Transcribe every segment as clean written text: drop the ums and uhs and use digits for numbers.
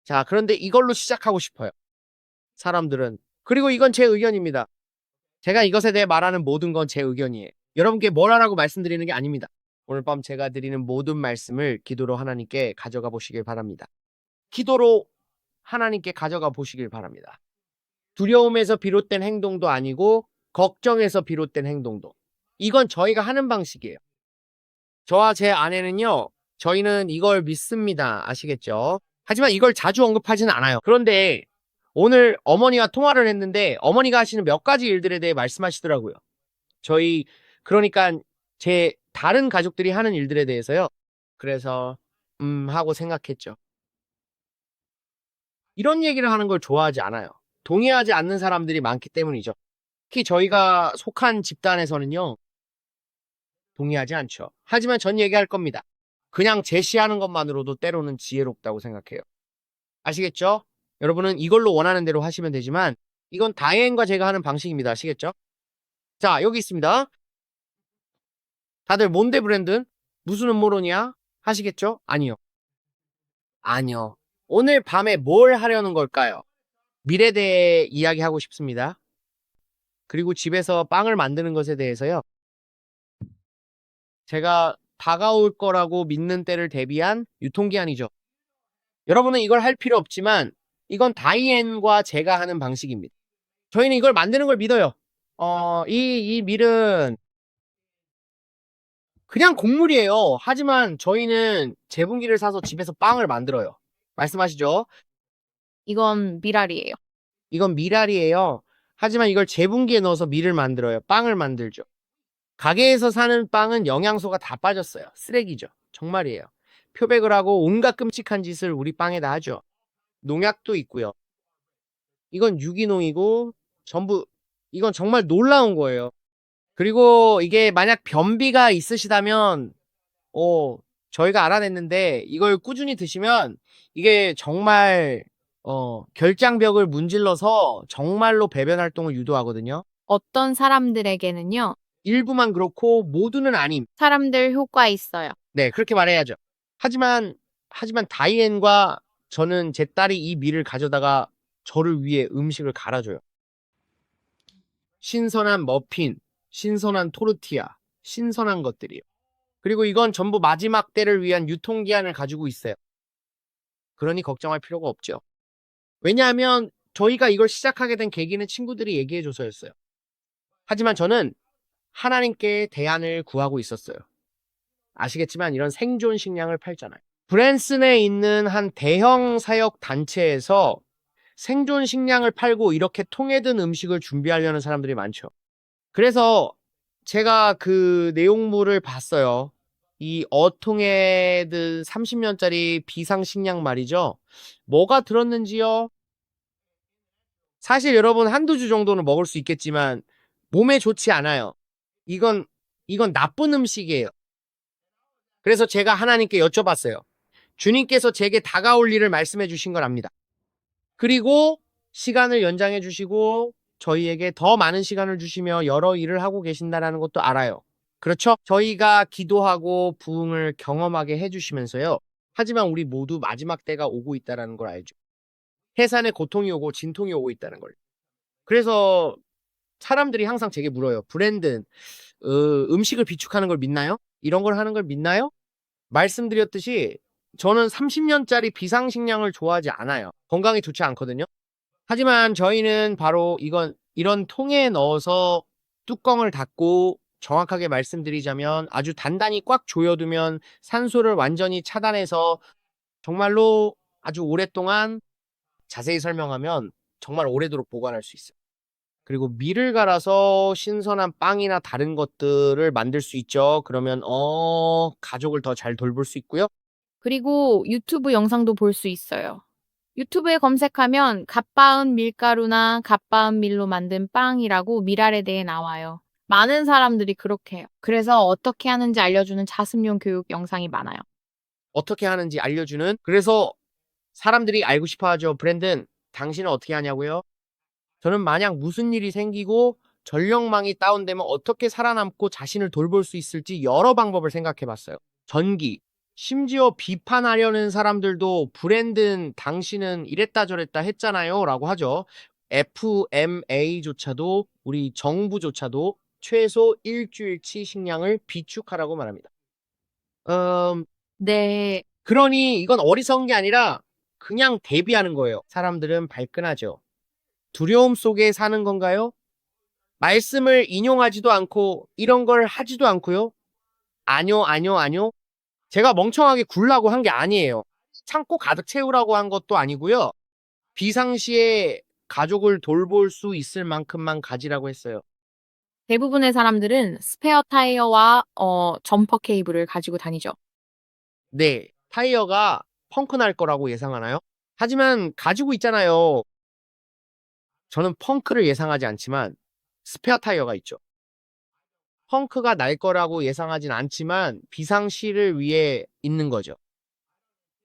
자, 그런데 이걸로 시작하고 싶어요. 사람들은. 그리고 이건 제 의견입니다. 제가 이것에 대해 말하는 모든 건 제 의견이에요. 여러분께 뭘 하라고 말씀드리는 게 아닙니다. 오늘 밤 제가 드리는 모든 말씀을 기도로 하나님께 가져가 보시길 바랍니다. 기도로 하나님께 가져가 보시길 바랍니다. 두려움에서 비롯된 행동도 아니고 걱정에서 비롯된 행동도. 이건 저희가 하는 방식이에요. 저와 제 아내는요. 저희는 이걸 믿습니다. 아시겠죠? 하지만 이걸 자주 언급하지는 않아요. 그런데 오늘 어머니와 통화를 했는데 어머니가 하시는 몇 가지 일들에 대해 말씀하시더라고요. 저희 그러니까 제 다른 가족들이 하는 일들에 대해서요. 그래서 하고 생각했죠. 이런 얘기를 하는 걸 좋아하지 않아요. 동의하지 않는 사람들이 많기 때문이죠. 특히 저희가 속한 집단에서는요. 동의하지 않죠. 하지만 전 얘기할 겁니다. 그냥 제시하는 것만으로도 때로는 지혜롭다고 생각해요. 아시겠죠? 여러분은 이걸로 원하는 대로 하시면 되지만 이건 다이앤과 제가 하는 방식입니다. 아시겠죠? 자, 여기 있습니다. 다들 뭔데 브랜든? 무슨 음모론이야? 하시겠죠? 아니요. 아니요. 오늘 밤에 뭘 하려는 걸까요? 미래에 대해 이야기하고 싶습니다. 그리고 집에서 빵을 만드는 것에 대해서요. 제가 다가올 거라고 믿는 때를 대비한 유통기한이죠. 여러분은 이걸 할 필요 없지만 이건 다이앤과 제가 하는 방식입니다. 저희는 이걸 만드는 걸 믿어요. 이 밀은 그냥 곡물이에요. 하지만 저희는 제분기를 사서 집에서 빵을 만들어요. 말씀하시죠? 이건 미랄이에요. 이건 밀알이에요. 하지만 이걸 제분기에 넣어서 밀을 만들어요. 빵을 만들죠. 가게에서 사는 빵은 영양소가 다 빠졌어요. 쓰레기죠. 정말이에요. 표백을 하고 온갖 끔찍한 짓을 우리 빵에다 하죠. 농약도 있고요. 이건 유기농이고 전부 이건 정말 놀라운 거예요. 그리고 이게 만약 변비가 있으시다면 어 저희가 알아냈는데 이걸 꾸준히 드시면 이게 정말 결장벽을 문질러서 정말로 배변 활동을 유도하거든요. 어떤 사람들에게는요, 일부만 그렇고 모두는 아님. 사람들 효과 있어요. 네, 그렇게 말해야죠. 하지만 다이앤과 저는 제 딸이 이 밀을 가져다가 저를 위해 음식을 갈아줘요. 신선한 머핀, 신선한 토르티아, 신선한 것들이요. 그리고 이건 전부 마지막 때를 위한 유통기한을 가지고 있어요. 그러니 걱정할 필요가 없죠. 왜냐하면 저희가 이걸 시작하게 된 계기는 친구들이 얘기해줘서였어요. 하지만 저는 하나님께 대안을 구하고 있었어요. 아시겠지만 이런 생존 식량을 팔잖아요. 브랜슨에 있는 한 대형 사역 단체에서 생존 식량을 팔고 이렇게 통에든 음식을 준비하려는 사람들이 많죠. 그래서 제가 그 내용물을 봤어요. 이 어통에 든 30년짜리 비상식량 말이죠. 뭐가 들었는지요? 사실 여러분 한두 주 정도는 먹을 수 있겠지만 몸에 좋지 않아요. 이건 나쁜 음식이에요. 그래서 제가 하나님께 여쭤봤어요. 주님께서 제게 다가올 일을 말씀해 주신 걸 압니다. 그리고 시간을 연장해 주시고 저희에게 더 많은 시간을 주시며 여러 일을 하고 계신다는 것도 알아요. 그렇죠? 저희가 기도하고 부흥을 경험하게 해주시면서요. 하지만 우리 모두 마지막 때가 오고 있다는 걸 알죠. 해산의 고통이 오고 진통이 오고 있다는 걸. 그래서 사람들이 항상 제게 물어요. 브랜든, 음식을 비축하는 걸 믿나요? 이런 걸 하는 걸 믿나요? 말씀드렸듯이 저는 30년짜리 비상식량을 좋아하지 않아요. 건강에 좋지 않거든요. 하지만 저희는 바로 이런 통에 넣어서 뚜껑을 닫고 정확하게 말씀드리자면 아주 단단히 꽉 조여두면 산소를 완전히 차단해서 정말로 아주 오랫동안 자세히 설명하면 정말 오래도록 보관할 수 있어요. 그리고 밀을 갈아서 신선한 빵이나 다른 것들을 만들 수 있죠. 그러면 가족을 더 잘 돌볼 수 있고요. 그리고 유튜브 영상도 볼 수 있어요. 유튜브에 검색하면 갓바은 밀가루나 갓바은 밀로 만든 빵이라고 밀알에 대해 나와요. 많은 사람들이 그렇게 해요. 그래서 어떻게 하는지 알려주는 자습용 교육 영상이 많아요. 어떻게 하는지 알려주는 그래서 사람들이 알고 싶어 하죠. 브랜든, 당신은 어떻게 하냐고요? 저는 만약 무슨 일이 생기고 전력망이 다운되면 어떻게 살아남고 자신을 돌볼 수 있을지 여러 방법을 생각해 봤어요. 전기, 심지어 비판하려는 사람들도 브랜드는 당신은 이랬다 저랬다 했잖아요 라고 하죠. FMA조차도 우리 정부조차도 최소 일주일치 식량을 비축하라고 말합니다. 네. 그러니 이건 어리석은 게 아니라 그냥 대비하는 거예요. 사람들은 발끈하죠. 두려움 속에 사는 건가요? 말씀을 인용하지도 않고 이런 걸 하지도 않고요. 아뇨, 아뇨, 아뇨. 제가 멍청하게 굴라고 한 게 아니에요. 창고 가득 채우라고 한 것도 아니고요. 비상시에 가족을 돌볼 수 있을 만큼만 가지라고 했어요. 대부분의 사람들은 스페어 타이어와 점퍼 케이블을 가지고 다니죠. 네, 타이어가 펑크 날 거라고 예상하나요? 하지만 가지고 있잖아요. 저는 펑크를 예상하지 않지만 스페어 타이어가 있죠. 펑크가 날 거라고 예상하진 않지만 비상시를 위해 있는 거죠.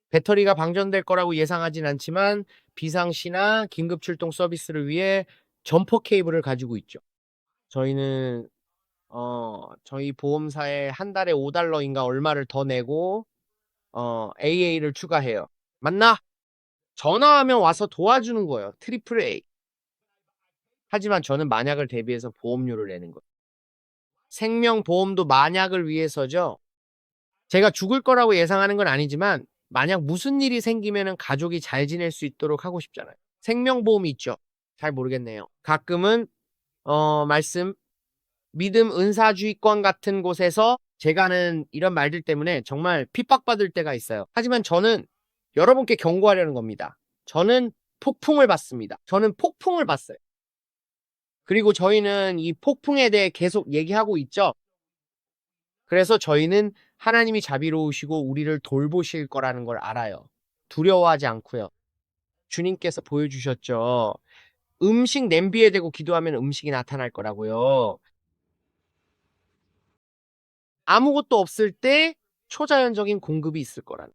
배터리가 방전될 거라고 예상하진 않지만 비상시나 긴급 출동 서비스를 위해 점퍼 케이블을 가지고 있죠. 저희는 저희 보험사에 한 달에 $5인가 얼마를 더 내고 AA를 추가해요. 맞나? 전화하면 와서 도와주는 거예요. 트리플 A. 하지만 저는 만약을 대비해서 보험료를 내는 거예요. 생명보험도 만약을 위해서죠. 제가 죽을 거라고 예상하는 건 아니지만 만약 무슨 일이 생기면 가족이 잘 지낼 수 있도록 하고 싶잖아요. 생명보험이 있죠. 잘 모르겠네요. 가끔은 말씀 믿음 은사주의권 같은 곳에서 제가 하는 이런 말들 때문에 정말 핍박받을 때가 있어요. 하지만 저는 여러분께 경고하려는 겁니다. 저는 폭풍을 받습니다. 저는 폭풍을 받어요. 그리고 저희는 이 폭풍에 대해 계속 얘기하고 있죠. 그래서 저희는 하나님이 자비로우시고 우리를 돌보실 거라는 걸 알아요. 두려워하지 않고요. 주님께서 보여주셨죠. 음식 냄비에 대고 기도하면 음식이 나타날 거라고요. 아무것도 없을 때 초자연적인 공급이 있을 거라는.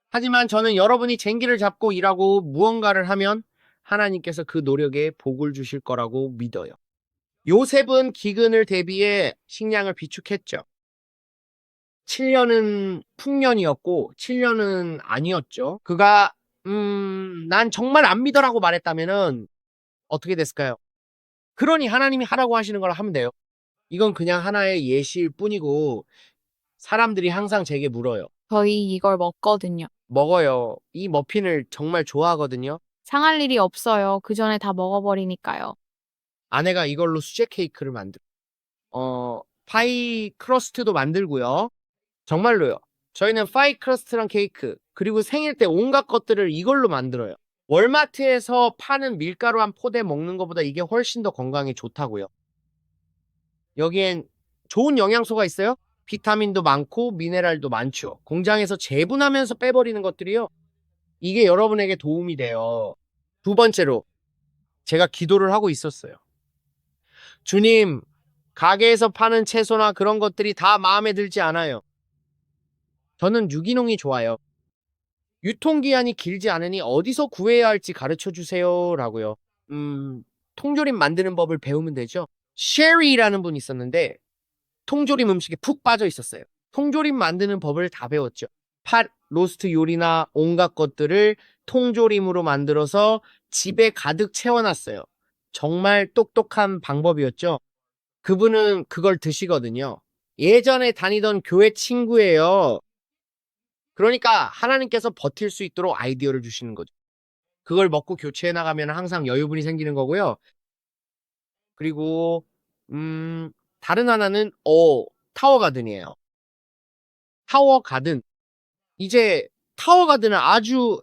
하지만 저는 여러분이 쟁기를 잡고 일하고 무언가를 하면 하나님께서 그 노력에 복을 주실 거라고 믿어요. 요셉은 기근을 대비해 식량을 비축했죠. 7년은 풍년이었고 7년은 아니었죠. 그가 난 정말 안 믿어라고 말했다면은 어떻게 됐을까요? 그러니 하나님이 하라고 하시는 걸 하면 돼요. 이건 그냥 하나의 예시일 뿐이고 사람들이 항상 제게 물어요. 저희 이걸 먹거든요. 먹어요. 이 머핀을 정말 좋아하거든요. 상할 일이 없어요. 그 전에 다 먹어버리니까요. 아내가 이걸로 수제 케이크를 만들어. 파이 크러스트도 만들고요. 정말로요. 저희는 파이 크러스트랑 케이크, 그리고 생일 때 온갖 것들을 이걸로 만들어요. 월마트에서 파는 밀가루 한 포대 먹는 것보다 이게 훨씬 더 건강에 좋다고요. 여기엔 좋은 영양소가 있어요. 비타민도 많고 미네랄도 많죠. 공장에서 재분하면서 빼버리는 것들이요. 이게 여러분에게 도움이 돼요. 두 번째로 제가 기도를 하고 있었어요. 주님, 가게에서 파는 채소나 그런 것들이 다 마음에 들지 않아요. 저는 유기농이 좋아요. 유통기한이 길지 않으니 어디서 구해야 할지 가르쳐 주세요. 라고요. 통조림 만드는 법을 배우면 되죠. 셰리라는 분이 있었는데 통조림 음식에 푹 빠져 있었어요. 통조림 만드는 법을 다 배웠죠. 팥, 로스트 요리나 온갖 것들을 통조림으로 만들어서 집에 가득 채워놨어요. 정말 똑똑한 방법이었죠. 그분은 그걸 드시거든요. 예전에 다니던 교회 친구예요. 그러니까 하나님께서 버틸 수 있도록 아이디어를 주시는 거죠. 그걸 먹고 교체해 나가면 항상 여유분이 생기는 거고요. 그리고 다른 하나는 타워 가든이에요. 타워 가든. 이제 타워 가든은 아주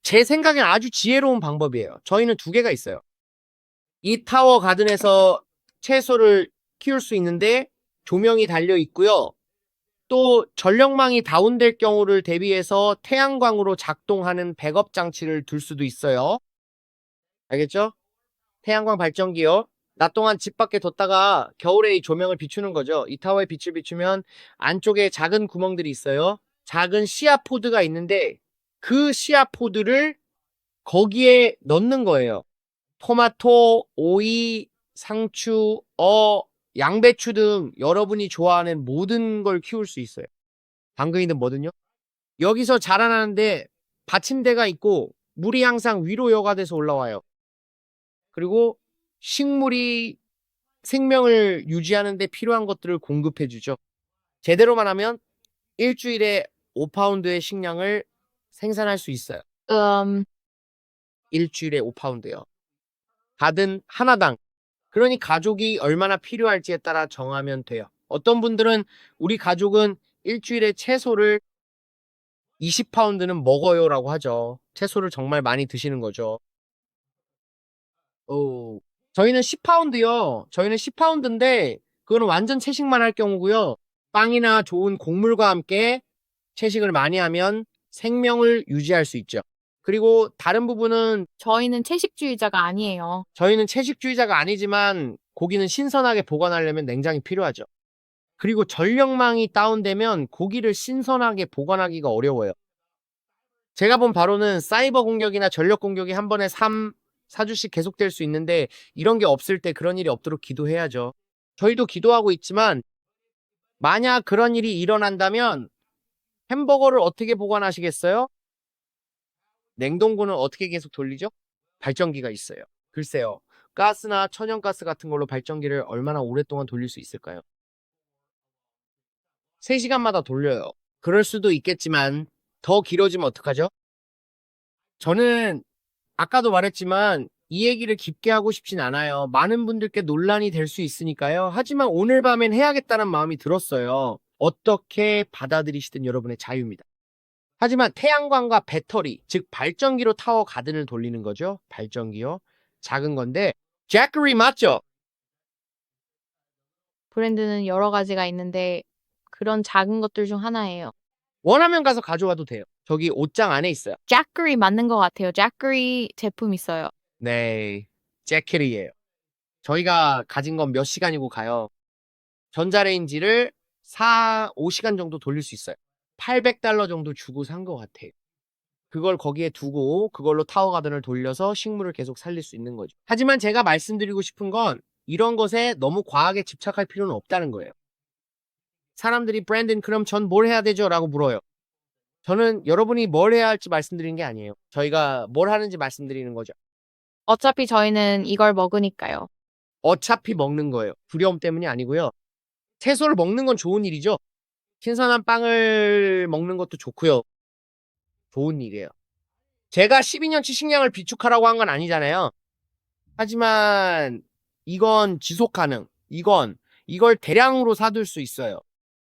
제 생각엔 아주 지혜로운 방법이에요. 저희는 두 개가 있어요. 이 타워 가든에서 채소를 키울 수 있는데 조명이 달려 있고요. 또 전력망이 다운될 경우를 대비해서 태양광으로 작동하는 백업 장치를 둘 수도 있어요. 알겠죠? 태양광 발전기요. 낮 동안 집 밖에 뒀다가 겨울에 이 조명을 비추는 거죠. 이 타워에 빛을 비추면 안쪽에 작은 구멍들이 있어요. 작은 씨앗 포드가 있는데 그 씨앗 포드를 거기에 넣는 거예요. 토마토, 오이, 상추, 양배추 등 여러분이 좋아하는 모든 걸 키울 수 있어요. 당근이든 뭐든요. 여기서 자라나는데 받침대가 있고 물이 항상 위로 여과돼서 올라와요. 그리고 식물이 생명을 유지하는 데 필요한 것들을 공급해 주죠. 제대로만 하면 일주일에 5파운드의 식량을 생산할 수 있어요. 일주일에 5파운드요. 받은 하나당. 그러니 가족이 얼마나 필요할지에 따라 정하면 돼요. 어떤 분들은 우리 가족은 일주일에 채소를 20파운드는 먹어요라고 하죠. 채소를 정말 많이 드시는 거죠. 오. 저희는 10파운드요. 저희는 10파운드인데 그거는 완전 채식만 할 경우고요. 빵이나 좋은 곡물과 함께 채식을 많이 하면 생명을 유지할 수 있죠. 그리고 다른 부분은 저희는 채식주의자가 아니에요. 저희는 채식주의자가 아니지만 고기는 신선하게 보관하려면 냉장이 필요하죠. 그리고 전력망이 다운되면 고기를 신선하게 보관하기가 어려워요. 제가 본 바로는 사이버 공격이나 전력 공격이 한 번에 3, 4주씩 계속될 수 있는데 이런 게 없을 때 그런 일이 없도록 기도해야죠. 저희도 기도하고 있지만 만약 그런 일이 일어난다면 햄버거를 어떻게 보관하시겠어요? 냉동고는 어떻게 계속 돌리죠? 발전기가 있어요. 글쎄요. 가스나 천연가스 같은 걸로 발전기를 얼마나 오랫동안 돌릴 수 있을까요? 3시간마다 돌려요. 그럴 수도 있겠지만 더 길어지면 어떡하죠? 저는 아까도 말했지만 이 얘기를 깊게 하고 싶진 않아요. 많은 분들께 논란이 될 수 있으니까요. 하지만 오늘 밤엔 해야겠다는 마음이 들었어요. 어떻게 받아들이시든 여러분의 자유입니다. 하지만 태양광과 배터리, 즉 발전기로 타워 가든을 돌리는 거죠. 발전기요. 작은 건데 제커리 맞죠? 브랜드는 여러 가지가 있는데 그런 작은 것들 중 하나예요. 원하면 가서 가져와도 돼요. 저기 옷장 안에 있어요. 잭거리 맞는 것 같아요. 잭거리 제품 있어요. 네, 제커리예요. 저희가 가진 건 몇 시간이고 가요. 전자레인지를 5시간 정도 돌릴 수 있어요. $800 정도 주고 산 것 같아요. 그걸 거기에 두고 그걸로 타워 가든을 돌려서 식물을 계속 살릴 수 있는 거죠. 하지만 제가 말씀드리고 싶은 건 이런 것에 너무 과하게 집착할 필요는 없다는 거예요. 사람들이 브랜든 그럼 전 뭘 해야 되죠? 라고 물어요. 저는 여러분이 뭘 해야 할지 말씀드리는 게 아니에요. 저희가 뭘 하는지 말씀드리는 거죠. 어차피 저희는 이걸 먹으니까요. 어차피 먹는 거예요. 두려움 때문이 아니고요. 채소를 먹는 건 좋은 일이죠. 신선한 빵을 먹는 것도 좋고요. 좋은 일이에요. 제가 12년치 식량을 비축하라고 한 건 아니잖아요. 하지만 이건 지속 가능. 이걸 대량으로 사둘 수 있어요.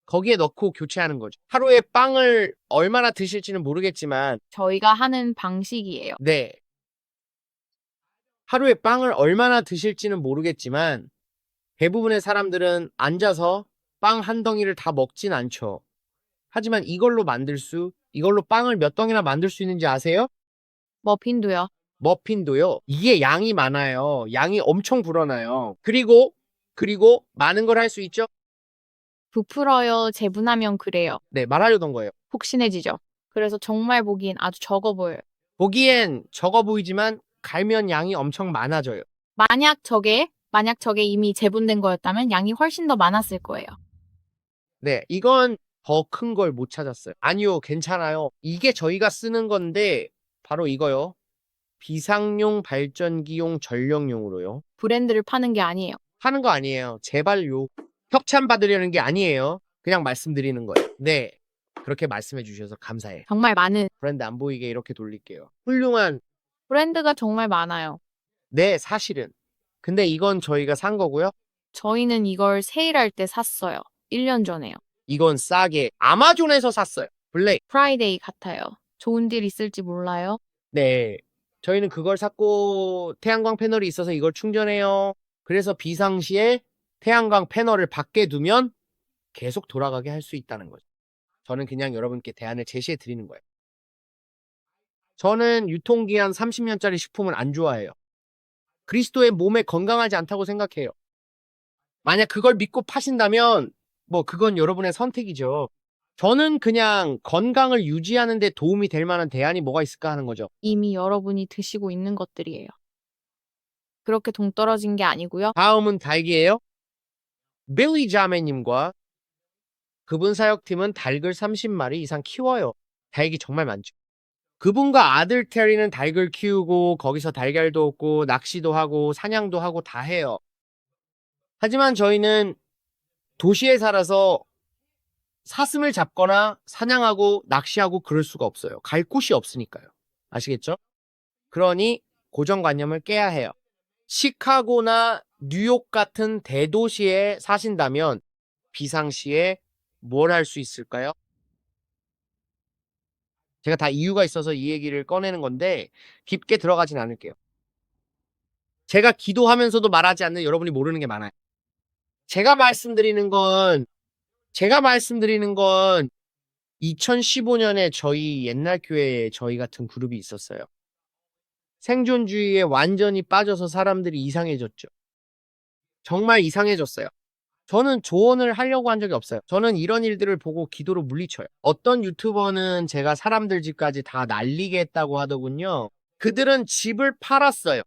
거기에 넣고 교체하는 거죠. 하루에 빵을 얼마나 드실지는 모르겠지만, 저희가 하는 방식이에요. 네. 하루에 빵을 얼마나 드실지는 모르겠지만, 대부분의 사람들은 앉아서 빵 한 덩이를 다 먹진 않죠. 하지만 이걸로 빵을 몇 덩이나 만들 수 있는지 아세요? 머핀도요. 머핀도요. 이게 양이 많아요. 양이 엄청 불어나요. 그리고 많은 걸 할 수 있죠? 부풀어요. 재분하면 그래요. 네, 말하려던 거예요. 푹신해지죠. 그래서 정말 보기엔 아주 적어 보여요. 보기엔 적어 보이지만 갈면 양이 엄청 많아져요. 만약 저게 이미 재분된 거였다면 양이 훨씬 더 많았을 거예요. 네, 이건 더 큰 걸 못 찾았어요. 아니요, 괜찮아요. 이게 저희가 쓰는 건데 바로 이거요. 비상용 발전기용 전력용으로요. 브랜드를 파는 게 아니에요. 하는 거 아니에요. 제발요. 협찬 받으려는 게 아니에요. 그냥 말씀드리는 거예요. 네. 그렇게 말씀해 주셔서 감사해요. 정말 많은 브랜드 안 보이게 이렇게 돌릴게요. 훌륭한, 브랜드가 정말 많아요. 네, 사실은. 근데 이건 저희가 산 거고요. 저희는 이걸 세일할 때 샀어요. 1년 전에요. 이건 싸게 아마존에서 샀어요. 블레이. 프라이데이 같아요. 좋은 딜 있을지 몰라요. 네. 저희는 그걸 샀고 태양광 패널이 있어서 이걸 충전해요. 그래서 비상시에 태양광 패널을 밖에 두면 계속 돌아가게 할 수 있다는 거죠. 저는 그냥 여러분께 대안을 제시해 드리는 거예요. 저는 유통기한 30년짜리 식품을 안 좋아해요. 그리스도의 몸에 건강하지 않다고 생각해요. 만약 그걸 믿고 파신다면 뭐 그건 여러분의 선택이죠. 저는 그냥 건강을 유지하는 데 도움이 될 만한 대안이 뭐가 있을까 하는 거죠. 이미 여러분이 드시고 있는 것들이에요. 그렇게 동떨어진 게 아니고요. 다음은 달기예요. 빌리 자매님과 그분 사역팀은 닭을 30마리 이상 키워요. 닭이 정말 많죠. 그분과 아들 테리는 닭을 키우고 거기서 달걀도 얻고 낚시도 하고 사냥도 하고 다 해요. 하지만 저희는 도시에 살아서 사슴을 잡거나 사냥하고 낚시하고 그럴 수가 없어요. 갈 곳이 없으니까요. 아시겠죠? 그러니 고정관념을 깨야 해요. 시카고나 뉴욕 같은 대도시에 사신다면 비상시에 뭘 할 수 있을까요? 제가 다 이유가 있어서 이 얘기를 꺼내는 건데 깊게 들어가진 않을게요. 제가 기도하면서도 말하지 않는 여러분이 모르는 게 많아요. 제가 말씀드리는 건 제가 말씀드리는 건 2015년에 저희 옛날 교회에 저희 같은 그룹이 있었어요. 생존주의에 완전히 빠져서 사람들이 이상해졌죠. 정말 이상해졌어요. 저는 조언을 하려고 한 적이 없어요. 저는 이런 일들을 보고 기도로 물리쳐요. 어떤 유튜버는 제가 사람들 집까지 다 날리게 했다고 하더군요. 그들은 집을 팔았어요.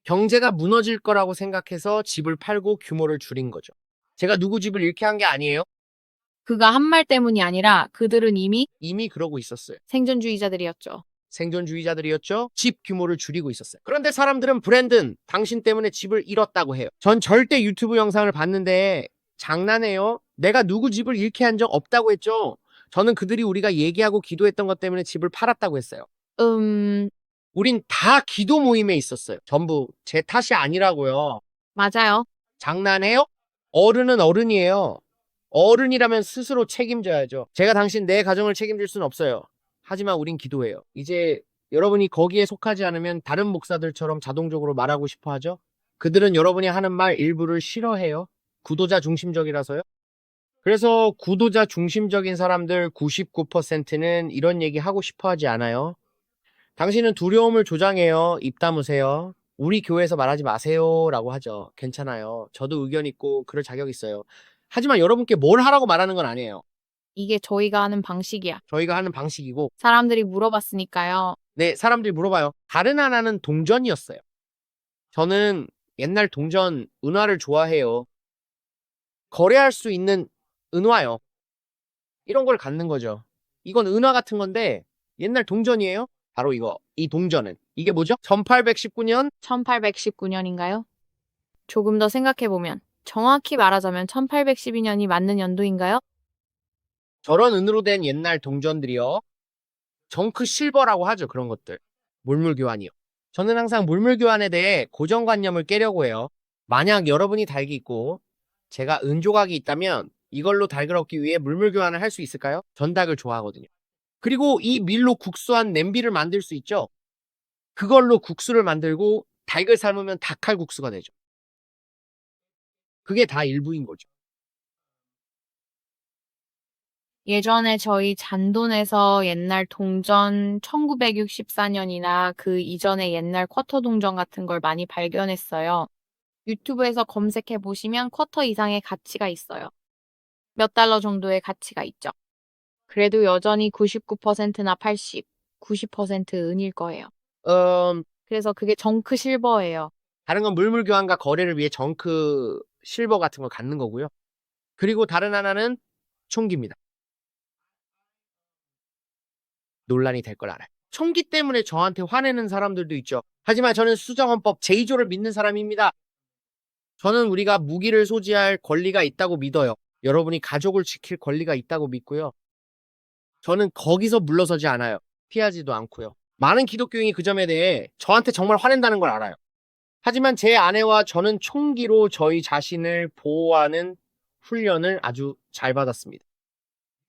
경제가 무너질 거라고 생각해서 집을 팔고 규모를 줄인 거죠. 제가 누구 집을 잃게 한 게 아니에요. 그가 한 말 때문이 아니라 그들은 이미 그러고 있었어요. 생존주의자들이었죠. 생존주의자들이었죠. 집 규모를 줄이고 있었어요. 그런데 사람들은 브랜든 당신 때문에 집을 잃었다고 해요. 전 절대 유튜브 영상을 봤는데 장난해요. 내가 누구 집을 잃게 한 적 없다고 했죠. 저는 그들이 우리가 얘기하고 기도했던 것 때문에 집을 팔았다고 했어요. 우린 다 기도 모임에 있었어요. 전부 제 탓이 아니라고요. 맞아요. 장난해요? 어른은 어른이에요. 어른이라면 스스로 책임져야죠. 제가 당신 내 가정을 책임질 수는 없어요. 하지만 우린 기도해요. 이제 여러분이 거기에 속하지 않으면 다른 목사들처럼 자동적으로 말하고 싶어 하죠? 그들은 여러분이 하는 말 일부를 싫어해요. 구도자 중심적이라서요. 그래서 구도자 중심적인 사람들 99%는 이런 얘기 하고 싶어 하지 않아요. 당신은 두려움을 조장해요. 입 다무세요. 우리 교회에서 말하지 마세요. 라고 하죠. 괜찮아요. 저도 의견 있고 그럴 자격 있어요. 하지만 여러분께 뭘 하라고 말하는 건 아니에요. 이게 저희가 하는 방식이야. 저희가 하는 방식이고, 사람들이 물어봤으니까요. 네, 사람들이 물어봐요. 다른 하나는 동전이었어요. 저는 옛날 동전 은화를 좋아해요. 거래할 수 있는 은화요. 이런 걸 갖는 거죠. 이건 은화 같은 건데 옛날 동전이에요. 바로 이거. 이 동전은. 이게 뭐죠? 1819년 1819년인가요? 조금 더 생각해보면 정확히 말하자면 1812년이 맞는 연도인가요? 저런 은으로 된 옛날 동전들이요. 정크 실버라고 하죠. 그런 것들. 물물 교환이요. 저는 항상 물물 교환에 대해 고정관념을 깨려고 해요. 만약 여러분이 닭이 있고 제가 은 조각이 있다면 이걸로 닭을 얻기 위해 물물 교환을 할 수 있을까요? 전 닭을 좋아하거든요. 그리고 이 밀로 국수한 냄비를 만들 수 있죠. 그걸로 국수를 만들고 닭을 삶으면 닭칼국수가 되죠. 그게 다 일부인 거죠. 예전에 저희 잔돈에서 옛날 동전 1964년이나 그 이전의 옛날 쿼터 동전 같은 걸 많이 발견했어요. 유튜브에서 검색해 보시면 쿼터 이상의 가치가 있어요. 몇 달러 정도의 가치가 있죠. 그래도 여전히 99%나 80, 90% 은일 거예요. 그래서 그게 정크 실버예요. 다른 건 물물 교환과 거래를 위해 정크 실버 같은 걸 갖는 거고요. 그리고 다른 하나는 총기입니다. 논란이 될 걸 알아요. 총기 때문에 저한테 화내는 사람들도 있죠. 하지만 저는 수정헌법 제2조를 믿는 사람입니다. 저는 우리가 무기를 소지할 권리가 있다고 믿어요. 여러분이 가족을 지킬 권리가 있다고 믿고요. 저는 거기서 물러서지 않아요. 피하지도 않고요. 많은 기독교인이 그 점에 대해 저한테 정말 화낸다는 걸 알아요. 하지만 제 아내와 저는 총기로 저희 자신을 보호하는 훈련을 아주 잘 받았습니다.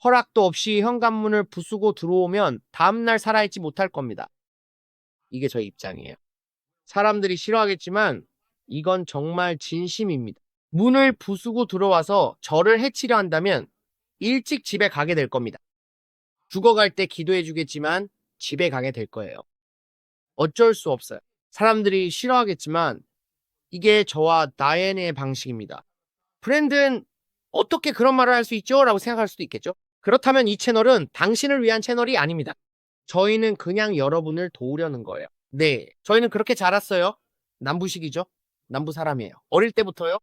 허락도 없이 현관문을 부수고 들어오면 다음날 살아있지 못할 겁니다. 이게 저의 입장이에요. 사람들이 싫어하겠지만 이건 정말 진심입니다. 문을 부수고 들어와서 저를 해치려 한다면 일찍 집에 가게 될 겁니다. 죽어갈 때 기도해 주겠지만 집에 가게 될 거예요. 어쩔 수 없어요. 사람들이 싫어하겠지만 이게 저와 다이앤의 방식입니다. 브랜든 어떻게 그런 말을 할 수 있죠? 라고 생각할 수도 있겠죠. 그렇다면 이 채널은 당신을 위한 채널이 아닙니다. 저희는 그냥 여러분을 도우려는 거예요. 네, 저희는 그렇게 자랐어요. 남부식이죠. 남부 사람이에요. 어릴 때부터요.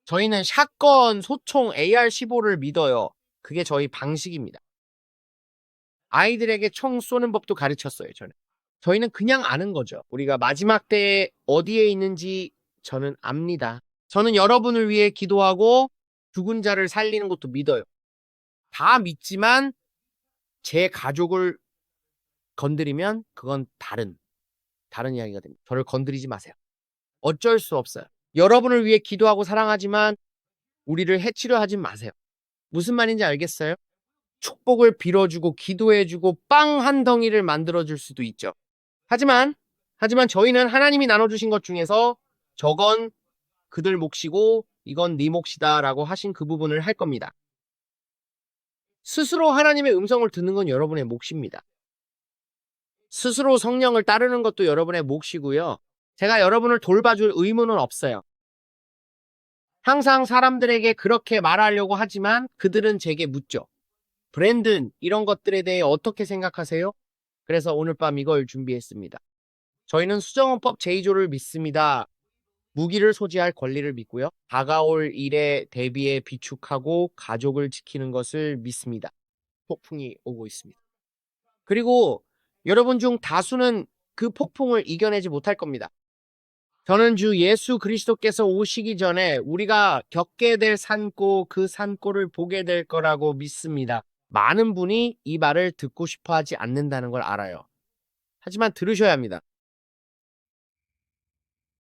저희는 샷건, 소총, AR-15를 믿어요. 그게 저희 방식입니다. 아이들에게 총 쏘는 법도 가르쳤어요, 저는. 저희는 그냥 아는 거죠. 우리가 마지막 때에 어디에 있는지 저는 압니다. 저는 여러분을 위해 기도하고 죽은 자를 살리는 것도 믿어요. 다 믿지만 제 가족을 건드리면 그건 다른 이야기가 됩니다. 저를 건드리지 마세요. 어쩔 수 없어요. 여러분을 위해 기도하고 사랑하지만 우리를 해치려 하지 마세요. 무슨 말인지 알겠어요? 축복을 빌어주고 기도해주고 빵 한 덩이를 만들어줄 수도 있죠. 하지만 저희는 하나님이 나눠주신 것 중에서 저건 그들 몫이고 이건 네 몫이다라고 하신 그 부분을 할 겁니다. 스스로 하나님의 음성을 듣는 건 여러분의 몫입니다. 스스로 성령을 따르는 것도 여러분의 몫이고요. 제가 여러분을 돌봐줄 의무는 없어요. 항상 사람들에게 그렇게 말하려고 하지만 그들은 제게 묻죠. 브랜든, 이런 것들에 대해 어떻게 생각하세요? 그래서 오늘 밤 이걸 준비했습니다. 저희는 수정헌법 제2조를 믿습니다. 무기를 소지할 권리를 믿고요. 다가올 일에 대비해 비축하고 가족을 지키는 것을 믿습니다. 폭풍이 오고 있습니다. 그리고 여러분 중 다수는 그 폭풍을 이겨내지 못할 겁니다. 저는 주 예수 그리스도께서 오시기 전에 우리가 겪게 될 산고, 그 산고를 보게 될 거라고 믿습니다. 많은 분이 이 말을 듣고 싶어 하지 않는다는 걸 알아요. 하지만 들으셔야 합니다.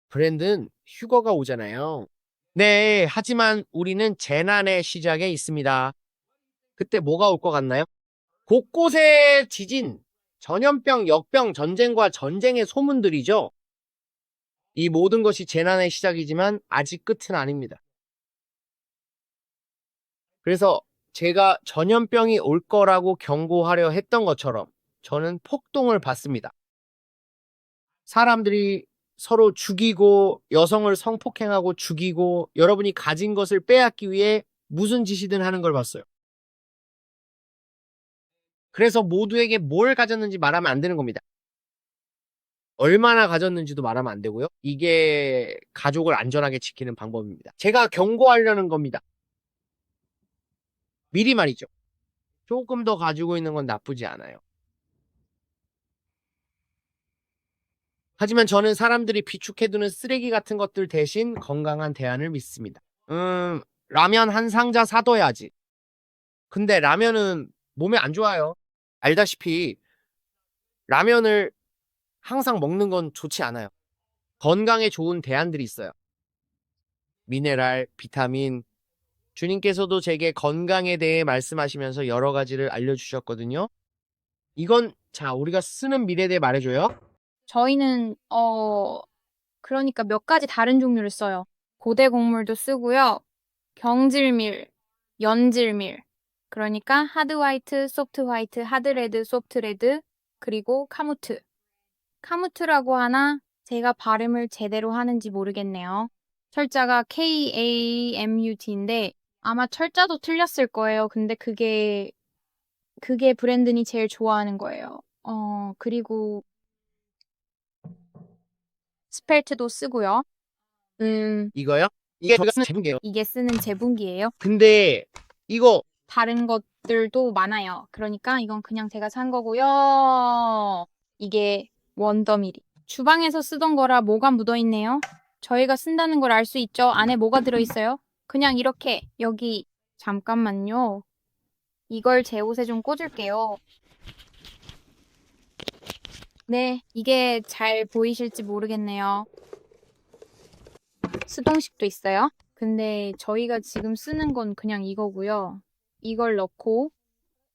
브랜든, 휴거가 오잖아요. 네, 하지만 우리는 재난의 시작에 있습니다. 그때 뭐가 올 것 같나요? 곳곳에 지진, 전염병, 역병, 전쟁과 전쟁의 소문들이죠. 이 모든 것이 재난의 시작이지만 아직 끝은 아닙니다. 그래서 제가 전염병이 올 거라고 경고하려 했던 것처럼 저는 폭동을 받습니다. 사람들이 서로 죽이고 여성을 성폭행하고 죽이고 여러분이 가진 것을 빼앗기 위해 무슨 짓이든 하는 걸 봤어요. 그래서 모두에게 뭘 가졌는지 말하면 안 되는 겁니다. 얼마나 가졌는지도 말하면 안 되고요. 이게 가족을 안전하게 지키는 방법입니다. 제가 경고하려는 겁니다. 미리 말이죠. 조금 더 가지고 있는 건 나쁘지 않아요. 하지만 저는 사람들이 비축해두는 쓰레기 같은 것들 대신 건강한 대안을 믿습니다. 라면 한 상자 사둬야지. 근데 라면은 몸에 안 좋아요. 알다시피 라면을 항상 먹는 건 좋지 않아요. 건강에 좋은 대안들이 있어요. 미네랄, 비타민. 주님께서도 제게 건강에 대해 말씀하시면서 여러 가지를 알려주셨거든요. 이건 자, 우리가 쓰는 밀에 대해 말해줘요. 저희는 그러니까 몇 가지 다른 종류를 써요. 고대 곡물도 쓰고요. 경질밀, 연질밀. 그러니까 하드 화이트, 소프트 화이트, 하드 레드, 소프트 레드, 그리고 카무트. 카무트라고 하나 제가 발음을 제대로 하는지 모르겠네요. 철자가 KAMUT인데 아마 철자도 틀렸을 거예요. 근데 그게 브랜든이 제일 좋아하는 거예요. 그리고 스펠트도 쓰고요. 이거요? 이게 저희가 쓰는 제품이에요. 이게 쓰는 제분기예요. 근데 이거 다른 것들도 많아요. 그러니까 이건 그냥 제가 산 거고요. 이게 원더밀이. 주방에서 쓰던 거라 뭐가 묻어있네요. 저희가 쓴다는 걸 알 수 있죠. 안에 뭐가 들어있어요? 그냥 이렇게 여기 잠깐만요. 이걸 제 옷에 좀 꽂을게요. 네, 이게 잘 보이실지 모르겠네요. 수동식도 있어요. 근데 저희가 지금 쓰는 건 그냥 이거고요. 이걸 넣고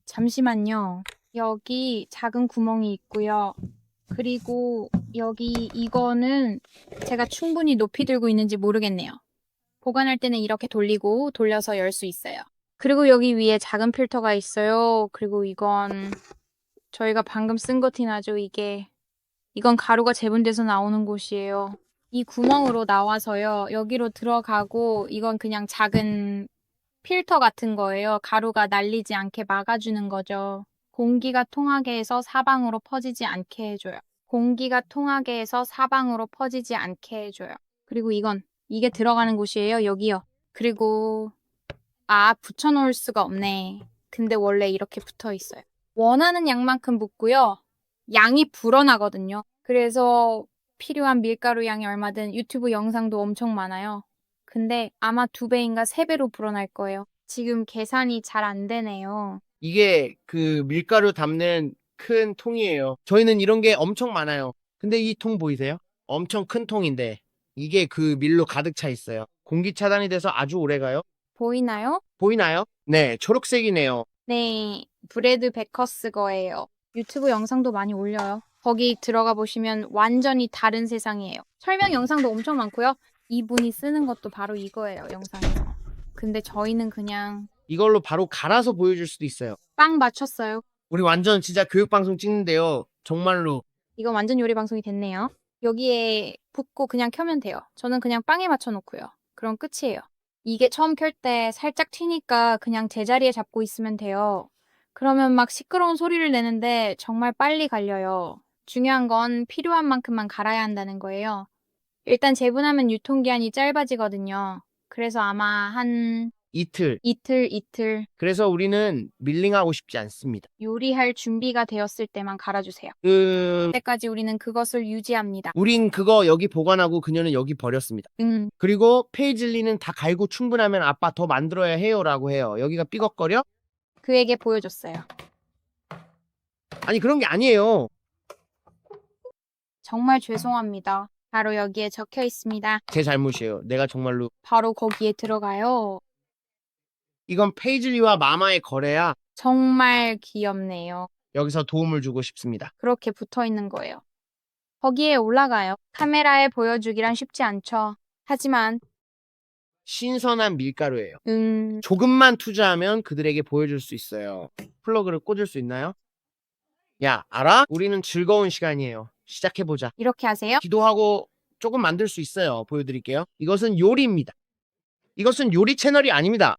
잠시만요. 여기 작은 구멍이 있고요. 그리고 여기 이거는 제가 충분히 높이 들고 있는지 모르겠네요. 보관할 때는 이렇게 돌리고 돌려서 열 수 있어요. 그리고 여기 위에 작은 필터가 있어요. 그리고 이건 저희가 방금 쓴 거 티나죠? 이건 가루가 재분돼서 나오는 곳이에요. 이 구멍으로 나와서요. 여기로 들어가고 이건 그냥 작은 필터 같은 거예요. 가루가 날리지 않게 막아주는 거죠. 공기가 통하게 해서 사방으로 퍼지지 않게 해줘요. 공기가 통하게 해서 사방으로 퍼지지 않게 해줘요. 그리고 이게 들어가는 곳이에요. 여기요. 그리고 붙여놓을 수가 없네. 근데 원래 이렇게 붙어 있어요. 원하는 양만큼 붓고요. 양이 불어나거든요. 그래서 필요한 밀가루 양이 얼마든 유튜브 영상도 엄청 많아요. 근데 아마 2배인가 3배로 불어날 거예요. 지금 계산이 잘 안 되네요. 이게 그 밀가루 담는 큰 통이에요. 저희는 이런 게 엄청 많아요. 근데 이 통 보이세요? 엄청 큰 통인데 이게 그 밀로 가득 차 있어요. 공기 차단이 돼서 아주 오래 가요. 보이나요? 보이나요? 네, 초록색이네요. 네, 브래드 베커스 거예요. 유튜브 영상도 많이 올려요. 거기 들어가 보시면 완전히 다른 세상이에요. 설명 영상도 엄청 많고요. 이분이 쓰는 것도 바로 이거예요, 영상에서. 근데 저희는 그냥 이걸로 바로 갈아서 보여줄 수도 있어요. 빵 맞췄어요. 우리 완전 진짜 교육방송 찍는데요. 정말로 이건 완전 요리 방송이 됐네요. 여기에 붓고 그냥 켜면 돼요. 저는 그냥 빵에 맞춰놓고요. 그럼 끝이에요. 이게 처음 켤 때 살짝 튀니까 그냥 제자리에 잡고 있으면 돼요. 그러면 막 시끄러운 소리를 내는데 정말 빨리 갈려요. 중요한 건 필요한 만큼만 갈아야 한다는 거예요. 일단 재분하면 유통기한이 짧아지거든요. 그래서 아마 한 이틀. 이틀 그래서 우리는 밀링하고 싶지 않습니다. 요리할 준비가 되었을 때만 갈아주세요. 그때까지 우리는 그것을 유지합니다. 우린 그거 여기 보관하고 그녀는 여기 버렸습니다. 그리고 페이즐리는 다 갈고 충분하면 아빠 더 만들어야 해요라고 해요. 여기가 삐걱거려? 그에게 보여줬어요. 아니 그런 게 아니에요. 정말 죄송합니다. 바로 여기에 적혀 있습니다. 제 잘못이에요. 내가 정말로 바로 거기에 들어가요. 이건 페이즐리와 마마의 거래야. 정말 귀엽네요. 여기서 도움을 주고 싶습니다. 그렇게 붙어 있는 거예요. 거기에 올라가요. 카메라에 보여주기란 쉽지 않죠. 하지만 신선한 밀가루예요. 조금만 투자하면 그들에게 보여줄 수 있어요. 플러그를 꽂을 수 있나요? 야, 알아? 우리는 즐거운 시간이에요. 시작해보자. 이렇게 하세요. 기도하고 조금 만들 수 있어요. 보여드릴게요. 이것은 요리입니다. 이것은 요리 채널이 아닙니다.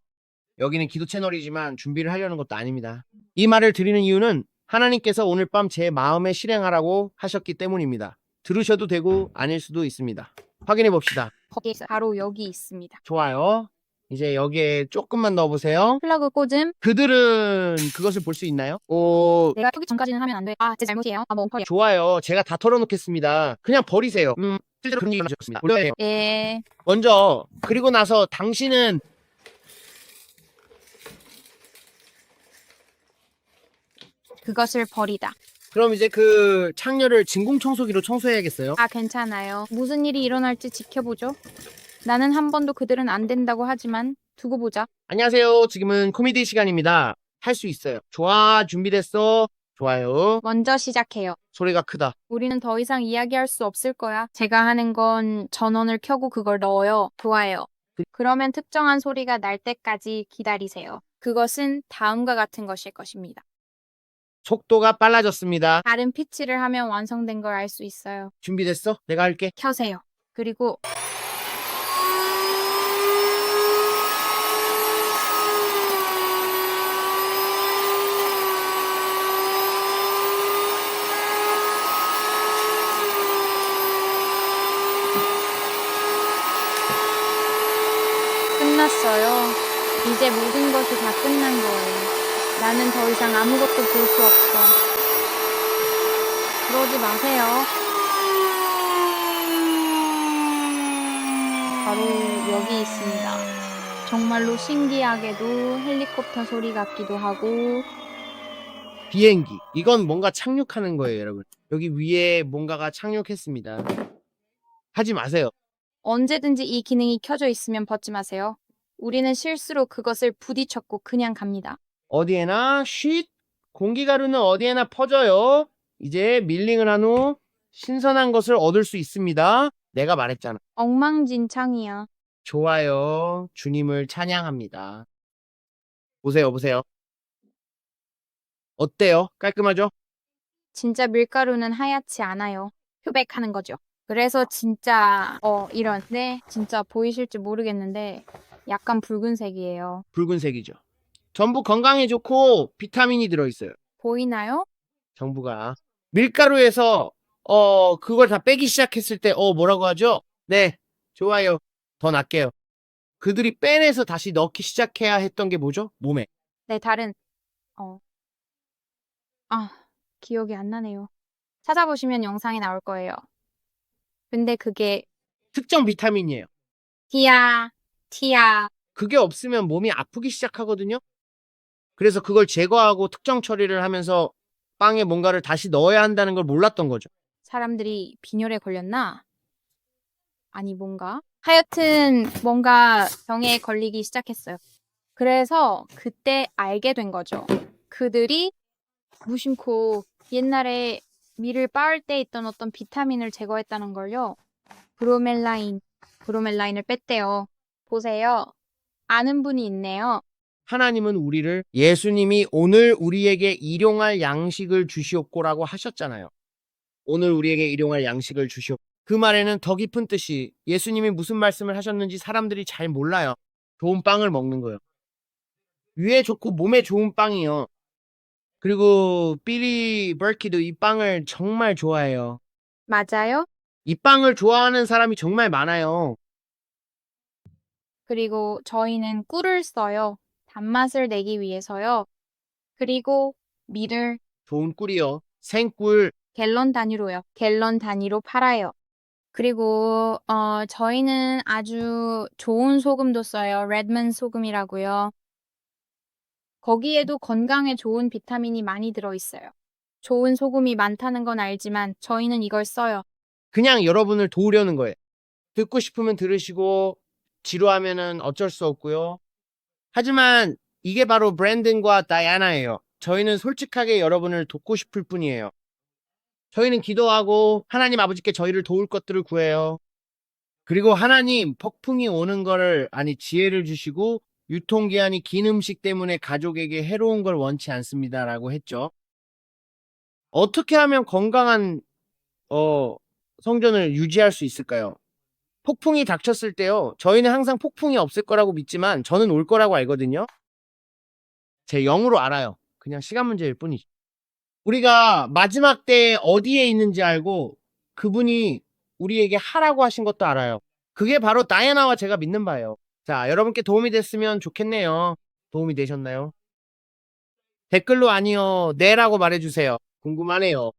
여기는 기도 채널이지만 준비를 하려는 것도 아닙니다. 이 말을 드리는 이유는 하나님께서 오늘 밤 제 마음에 실행하라고 하셨기 때문입니다. 들으셔도 되고 아닐 수도 있습니다. 확인해 봅시다. 거기에 바로 여기 있습니다. 좋아요. 이제 여기에 조금만 넣어보세요. 플러그 꽂음. 그들은 그것을 볼 수 있나요? 내가 켜기 전까지는 하면 안 돼. 제 잘못이에요. 멍청이. 좋아요. 제가 다 털어놓겠습니다. 그냥 버리세요. 실제로 그런 일이 있었습니다. 원래 예. 먼저 그리고 나서 당신은 그것을 버리다. 그럼 이제 그 창녀를 진공청소기로 청소해야겠어요. 괜찮아요. 무슨 일이 일어날지 지켜보죠. 나는 한 번도 그들은 안 된다고 하지만 두고 보자. 안녕하세요. 지금은 코미디 시간입니다. 할 수 있어요. 좋아, 준비됐어. 좋아요. 먼저 시작해요. 소리가 크다. 우리는 더 이상 이야기할 수 없을 거야. 제가 하는 건 전원을 켜고 그걸 넣어요. 좋아요. 그러면 특정한 소리가 날 때까지 기다리세요. 그것은 다음과 같은 것일 것입니다. 속도가 빨라졌습니다. 다른 피치를 하면 완성된 걸 알 수 있어요. 준비됐어? 내가 할게. 켜세요. 그리고 끝났어요. 이제 모든 것이 다 끝난 거예요. 나는 더 이상 아무것도 볼 수 없어. 그러지 마세요. 바로 여기 있습니다. 정말로 신기하게도 헬리콥터 소리 같기도 하고 비행기. 이건 뭔가 착륙하는 거예요, 여러분. 여기 위에 뭔가가 착륙했습니다. 하지 마세요. 언제든지 이 기능이 켜져 있으면 벗지 마세요. 우리는 실수로 그것을 부딪혔고 그냥 갑니다. 어디에나 쉿. 공기가루는 어디에나 퍼져요. 이제 밀링을 한 후 신선한 것을 얻을 수 있습니다. 내가 말했잖아. 엉망진창이야. 좋아요. 주님을 찬양합니다. 보세요, 보세요. 어때요? 깔끔하죠? 진짜 밀가루는 하얗지 않아요. 표백하는 거죠. 그래서 진짜 네, 진짜 보이실지 모르겠는데 약간 붉은색이에요. 붉은색이죠. 전부 건강에 좋고 비타민이 들어있어요. 보이나요? 정부가 밀가루에서 그걸 다 빼기 시작했을 때 뭐라고 하죠? 네, 좋아요. 더 낫게요. 그들이 빼내서 다시 넣기 시작해야 했던 게 뭐죠? 몸에. 네, 다른, 기억이 안 나네요. 찾아보시면 영상에 나올 거예요. 근데 그게 특정 비타민이에요. 티아. 그게 없으면 몸이 아프기 시작하거든요. 그래서 그걸 제거하고 특정 처리를 하면서 빵에 뭔가를 다시 넣어야 한다는 걸 몰랐던 거죠. 사람들이 빈혈에 걸렸나? 아니, 뭔가? 하여튼, 뭔가 병에 걸리기 시작했어요. 그래서 그때 알게 된 거죠. 그들이 무심코 옛날에 밀을 빻을 때 있던 어떤 비타민을 제거했다는 걸요. 브로멜라인을 뺐대요. 보세요. 아는 분이 있네요. 하나님은 우리를 예수님이 오늘 우리에게 일용할 양식을 주시옵고라고 하셨잖아요. 오늘 우리에게 일용할 양식을 주시옵. 그 말에는 더 깊은 뜻이 예수님이 무슨 말씀을 하셨는지 사람들이 잘 몰라요. 좋은 빵을 먹는 거예요. 위에 좋고 몸에 좋은 빵이요. 그리고 빌리 버키도 이 빵을 정말 좋아해요. 맞아요? 이 빵을 좋아하는 사람이 정말 많아요. 그리고 저희는 꿀을 써요. 단맛을 내기 위해서요. 그리고 밀을 좋은 꿀이요. 생꿀. 갤런 단위로요. 갤런 단위로 팔아요. 그리고 저희는 아주 좋은 소금도 써요. 레드먼 소금이라고요. 거기에도 건강에 좋은 비타민이 많이 들어있어요. 좋은 소금이 많다는 건 알지만 저희는 이걸 써요. 그냥 여러분을 도우려는 거예요. 듣고 싶으면 들으시고 지루하면은 어쩔 수 없고요. 하지만 이게 바로 브랜든과 다이아나예요. 저희는 솔직하게 여러분을 돕고 싶을 뿐이에요. 저희는 기도하고 하나님 아버지께 저희를 도울 것들을 구해요. 그리고 하나님 폭풍이 오는 거를 지혜를 주시고 유통기한이 긴 음식 때문에 가족에게 해로운 걸 원치 않습니다라고 했죠. 어떻게 하면 건강한 성전을 유지할 수 있을까요? 폭풍이 닥쳤을 때요. 저희는 항상 폭풍이 없을 거라고 믿지만 저는 올 거라고 알거든요. 제 영으로 알아요. 그냥 시간 문제일 뿐이죠. 우리가 마지막 때에 어디에 있는지 알고 그분이 우리에게 하라고 하신 것도 알아요. 그게 바로 다이아나와 제가 믿는 바예요. 자, 여러분께 도움이 됐으면 좋겠네요. 도움이 되셨나요? 댓글로 아니요, 네라고 말해주세요. 궁금하네요.